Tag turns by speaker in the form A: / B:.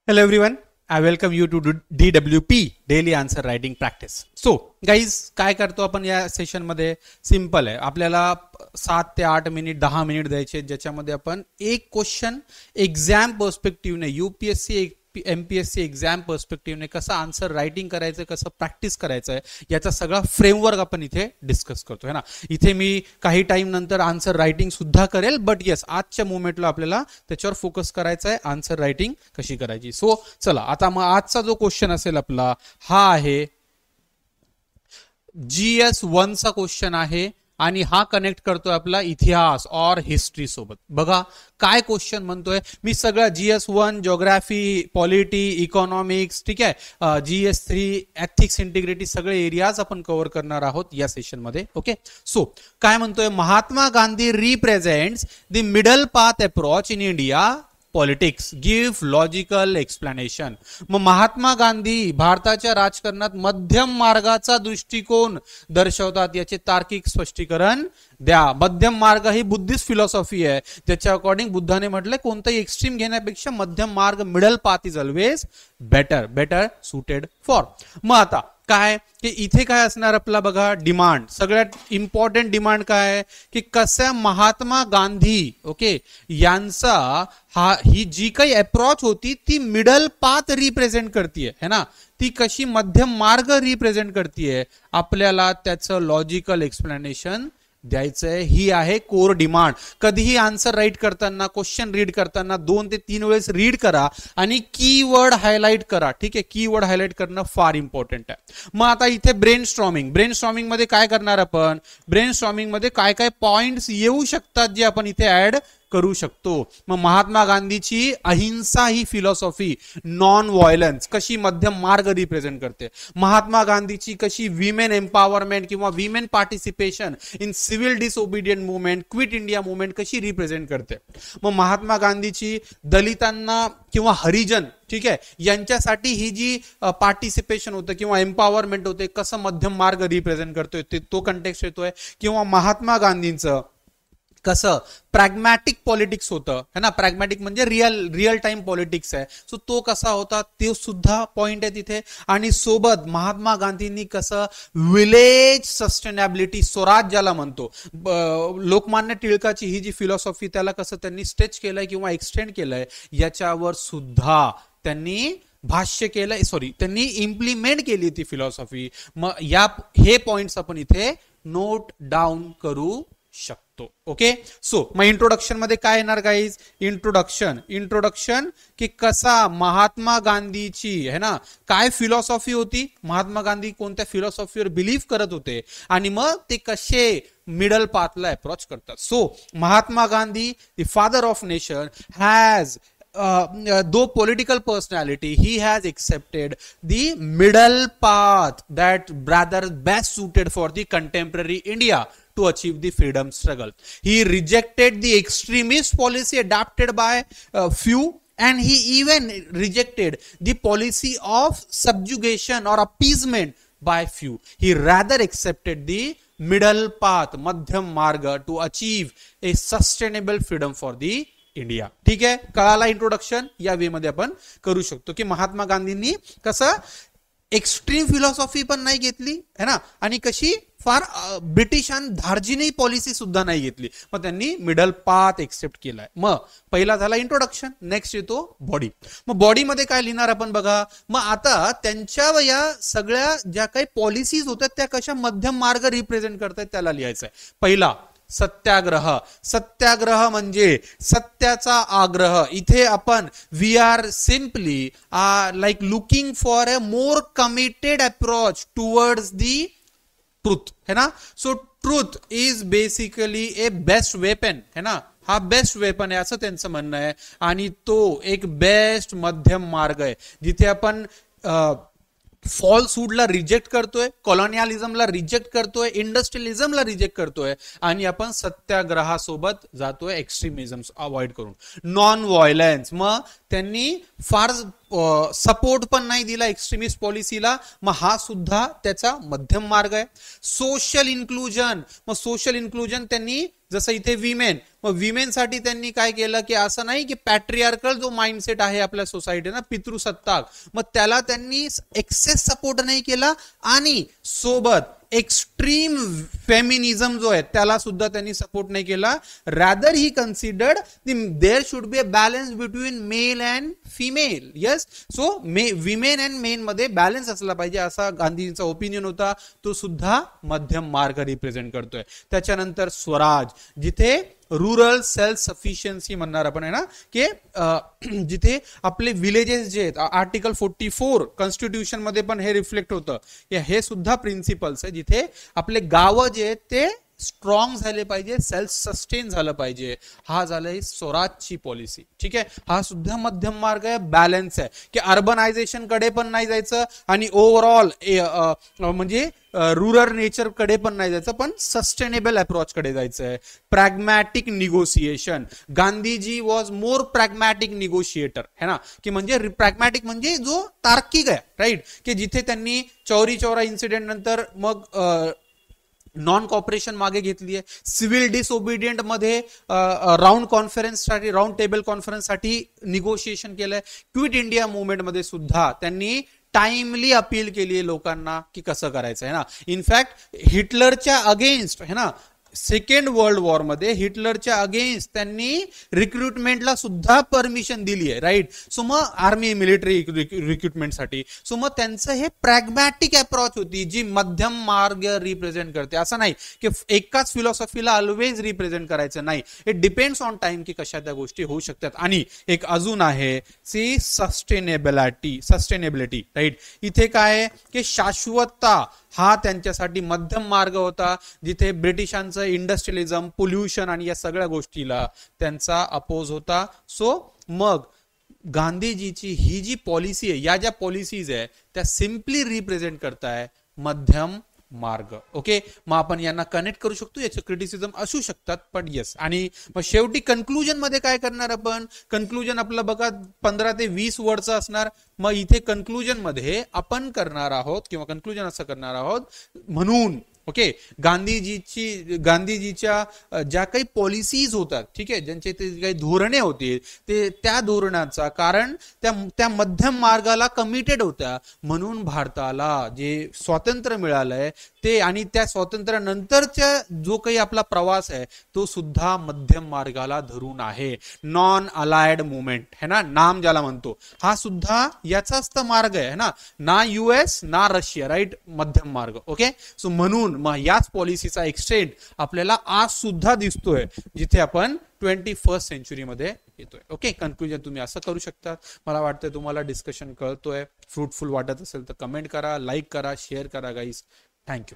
A: Hello everyone, I welcome you to DWP Daily Answer Writing Practice. So guys, काय करतो आपण या session मध्ये? सिंपल आहे, आपल्याला 7 ते 8 मिनिट 10 मिनिट द्यायचे ज्याच्यामध्ये आपण एक क्वेश्चन एक्झाम पर्स्पेक्टिव्हने यूपीएससी एमपीएससी एक्झाम पर्स्पेक्टिव्हने कसं आन्सर रायटिंग करायचं, कसं प्रॅक्टिस करायचं आहे याचा सगळा फ्रेमवर्क आपण इथे डिस्कस करतो है ना. इथे मी काही टाइम नंतर आन्सर रायटिंग सुद्धा करेल, बट येस आजच्या मोमेंटला आपल्याला त्याच्यावर फोकस करायचा आहे, आन्सर रायटिंग कशी करायची. सो चला आता मग आजचा जो क्वेश्चन असेल आपला हा आहे GS1 चा क्वेश्चन आहे आणि हा कनेक्ट करतोय आपला इतिहास और हिस्ट्री सोबत. बघा काय क्वेश्चन म्हणतोय. मी सगळं GS1 ज्योग्राफी, पॉलिटी, इकॉनॉमिक्स, ठीक आहे, GS3 एथिक्स, इंटिग्रिटी सगळे एरियाज आपण कव्हर करणार आहोत या सेशन मध्ये. ओके, सो काय म्हणतोय, Mahatma Gandhi represents the middle path approach in India politics, give logical explanation. मग महात्मा गांधी भारताच्या राजकारणात मध्यम मार्गाचा दृष्टिकोन दर्शवतात, याचे तार्किक स्पष्टीकरण द्या. मध्यम मार्ग ही बुद्धिस्ट फिलॉसॉफी आहे, त्याच्या अकॉर्डिंग बुद्धाने म्हटलंय कोणताही एक्स्ट्रीम घेण्यापेक्षा मध्यम मार्ग, middle path is always better suited for. मग आता काय की इथे काय असणार आपला बघा डिमांड, सगळ्यात इम्पॉर्टंट डिमांड काय आहे की कसा महात्मा गांधी ओके यांचा ही जी काही अप्रोच होती ती मिडल पाथ रिप्रेझेंट करतीये है ना, ती कशी मध्यम मार्ग रिप्रेझेंट करतीये, आपल्याला त्याचं लॉजिकल एक्सप्लेनेशन द्यायचंय. ही आहे कोर डिमांड. कधीही आन्सर राईट करताना, क्वेश्चन रीड करताना 2 ते 3 वेळेस रीड करा आणि कीवर्ड हायलाइट करा. ठीक आहे, कीवर्ड हायलाइट करणं फार इम्पॉर्टंट आहे. मग आता इथे ब्रेनस्टॉर्मिंग मध्ये काय करणार आपण, ब्रेनस्टॉर्मिंग मध्ये काय काय पॉइंट्स येऊ शकतात जे आपण इथे ऍड करू शकतो. मग महात्मा गांधीची अहिंसा ही फिलॉसॉफी, नॉन व्हायलन्स कशी मध्यम मार्ग रिप्रेझेंट करते. महात्मा गांधीची कशी विमेन एम्पॉवरमेंट किंवा women participation in civil disobedient movement, quit India movement कशी रिप्रेझेंट करते. मग महात्मा गांधीची दलितांना किंवा हरिजन, ठीक आहे, यांच्यासाठी ही जी पार्टिसिपेशन होतं किंवा एम्पॉवरमेंट होते कसं मध्यम मार्ग रिप्रेझेंट करतोय ते तो कंटेक्स्ट येतोय. किंवा महात्मा गांधींचं कसं प्रॅग्मॅटिक पॉलिटिक्स होतं है ना, प्रॅग्मॅटिक म्हणजे रिअल टाइम पॉलिटिक्स आहे, सो तो कसा होता ते सुद्धा पॉइंट आहे तिथे. आणि सोबत महात्मा गांधींनी कसं विलेज सस्टेनेबिलिटी, स्वराज ज्याला म्हणतो, लोकमान्य टिळकाची ही जी फिलॉसॉफी त्याला कसं त्यांनी स्ट्रेच केलंय किंवा एक्सटेंड केलंय याच्यावर सुद्धा त्यांनी भाष्य केलंय, त्यांनी इम्प्लिमेंट केली ती फिलॉसॉफी. मग हे पॉइंट्स आपण इथे नोट डाऊन करू शकतो. ओके, सो मग इंट्रोडक्शन मध्ये काय येणार गाईज, इंट्रोडक्शन की कसा महात्मा गांधीची है ना काय फिलॉसॉफी होती, महात्मा गांधी कोणत्या फिलॉसॉफीवर बिलीव्ह करत होते आणि मग ते कसे मिडल पाथला अप्रोच करतात. So Mahatma Gandhi the father of nation has though political personality, he has accepted the middle path that rather best suited for the contemporary India to achieve the freedom struggle. He rejected the extremist policy adopted by few, and he even rejected the policy of subjugation or appeasement by few. He rather accepted the middle path, madhyam marga, to achieve a sustainable freedom for the India. ठीक आहे, कळाला introduction. या वे मध्ये आपण करू शकतो की महात्मा गांधींनी कसं एक्स्ट्रीम फिलॉसॉफी पण नाही घेतली है ना आणि कशी फार ब्रिटिशां धार्जिनी पॉलिसी सुद्धा नाही घेतली, मग त्यांनी मिडल पाथ एक्सेप्ट केलाय. मग पहिला झाला इंट्रोडक्शन, नेक्स्ट येतो बॉडी. मग बॉडीमध्ये काय लिहिणार आपण बघा. मग आता त्यांच्या या सगळ्या ज्या काही पॉलिसीज होत्या त्या कशा मध्यम मार्ग रिप्रेझेंट करतात त्याला लिहायचंय. पहिला सत्याग्रह म्हणजे सत्याचा आग्रह. इथे आपण we are simply like looking for a more committed approach towards the truth है ना. So truth is basically a best weapon है ना, हा बेस्ट वेपन आहे असं त्यांचं म्हणणं आहे. आणि तो एक बेस्ट मध्यम मार्ग आहे जिथे आपण फॉल्सहुडला रिजेक्ट करतोय, कॉलोनियलिझमला रिजेक्ट करतोय, इंडस्ट्रियलिझमला रिजेक्ट करतोय आणि आपण सत्याग्रहासोबत जातोय एक्स्ट्रीमिझम अवॉइड करून. नॉन व्हायलन्स, मग त्यांनी फार सपोर्ट पण नाही दिला एक्स्ट्रीमिस्ट पॉलिसीला, मग हा सुद्धा त्याचा मध्यम मार्ग आहे. सोशल इन्क्लुजन, मग सोशल इन्क्लुजन त्यांनी जसं इथे विमेन, मग विमेनसाठी त्यांनी काय केलं की असं नाही की पॅट्रियार्कल जो माइंडसेट आहे आपल्या सोसायटी ना, पितृसत्ताक, मग त्याला त्यांनी एक्सेस सपोर्ट नाही केला आणि सोबत एक्स्ट्रीम फेमिनिझम जो आहे त्याला सुद्धा त्यांनी सपोर्ट नाही केला. Rather he considered there should be a balance between male and female. Yes, so women and men मध्ये बॅलन्स असला पाहिजे असा गांधीजींचा ओपिनियन होता. तो सुद्धा मध्यम मार्ग रिप्रेझेंट करतोय. त्याच्यानंतर स्वराज, जिथे रुरल सेल्फ सफिशियन्सी म्हणणार आपण आहे ना, की जिथे आपले विलेजेस जे आहेत, आर्टिकल 44 कॉन्स्टिट्यूशन मध्ये पण हे रिफ्लेक्ट होतं. हे सुद्धा प्रिन्सिपल्स आहे जिथे आपले गाव जे आहेत ते स्ट्रॉंग झाले पाहिजे, सेल्फ सस्टेन झालं पाहिजे. हा झालाय स्वराजची पॉलिसी. ठीक आहे, हा सुद्धा मध्यम मार्ग आहे, बॅलन्स आहे की अर्बनायझेशन कडे पण नाही जायचं आणि ओव्हरऑल म्हणजे रुरल नेचर कडे पण नाही जायचं, पण सस्टेनेबल अप्रोच कडे जायचं आहे. प्रॅग्मॅटिक negotiation, Gandhiji was more प्रॅग्मॅटिक negotiator है ना, की म्हणजे प्रॅग्मॅटिक म्हणजे जो तार्किक आहे, राईट, की जिथे त्यांनी चौरी चौरा इन्सिडेंट नंतर मग नॉन कॉपरेशन मागे घेतली आहे. सिव्हिल डिसओबिडियंट मध्ये राऊंड कॉन्फरन्ससाठी, राऊंड टेबल कॉन्फरन्ससाठी निगोशिएशन केलंय. क्विट इंडिया मुवमेंट मध्ये सुद्धा त्यांनी टाइमली अपील केली आहे लोकांना की कसं करायचं आहे ना. इनफॅक्ट हिटलरच्या अगेन्स्ट है ना, सेकंड वर्ल्ड वॉर मध्ये हिटलरच्या अगेन्स्ट त्यांनी रिक्रुटमेंटला सुद्धा परमिशन दिली आहे, राईट. सो मग आर्मी मिलिटरी रिक्रुटमेंटसाठी, सो मग त्यांचं हे प्रॅग्मॅटिक अप्रोच होती जी मध्यम मार्ग रिप्रेझेंट करते. असं नाही की एकाच फिलॉसॉफीला ऑलवेज रिप्रेझेंट करायचं नाही, इट डिपेंड्स ऑन टाइम की कशा त्या गोष्टी होऊ शकतात. आणि एक अजून आहे सी सस्टेनेबिलिटी, राईट. इथे काय आहे की शाश्वतता हा त्यांच्यासाठी मध्यम मार्ग होता, जिथे ब्रिटिशांचं इंडस्ट्रियलिझम, पोल्युशन आणि या सगळ्या गोष्टीला त्यांचा अपोज होता. सो मग गांधीजीची ही जी पॉलिसी आहे, या ज्या पॉलिसीज आहे त्या सिम्पली रिप्रेझेंट करताय मध्यम मार्ग. ओके, मग आपण यांना कनेक्ट करू शकतो, याचे क्रिटिसिझम असू शकतात, पण येस. आणि मग शेवटी कन्क्लुजन मध्ये काय करणार आपण, कन्क्लुजन आपलं बघा 15 ते 20 वर्डचं असणार. मग इथे कन्क्लुजन मध्ये आपण करणार आहोत किंवा कन्क्लुजन असं करणार आहोत, म्हणून ओके, गांधीजीच्या ज्या काही पॉलिसीज होतात, ठीक आहे, ज्यांचे ते काही धोरणे होती, ते त्या धोरणाचा कारण त्या मध्यम मार्गाला कमिटेड होत्या. म्हणून भारताला जे स्वातंत्र्य मिळालंय ते आणि त्या स्वातंत्र्यानंतरच्या जो काही आपला प्रवास आहे तो सुद्धा मध्यम मार्गाला धरून आहे. नॉन अलाइड मुवमेंट है ना, नाम ज्याला म्हणतो, हा सुद्धा याचाच तर मार्ग आहे ना, ना US ना रशिया, राईट, मध्यम मार्ग. ओके, सो म्हणून मग याच पॉलिसीचा एक्सटेंड आपल्याला आज सुद्धा दिसतोय, जिथे आपण 21st सेंचुरी मध्ये येतोय. ओके, कन्क्लुजन तुम्ही असं करू शकता. मला वाटतं तुम्हाला डिस्कशन कळतोय, फ्रुटफुल वाटत असेल तर कमेंट करा, लाईक करा, शेअर करा गाईज. थँक्यू.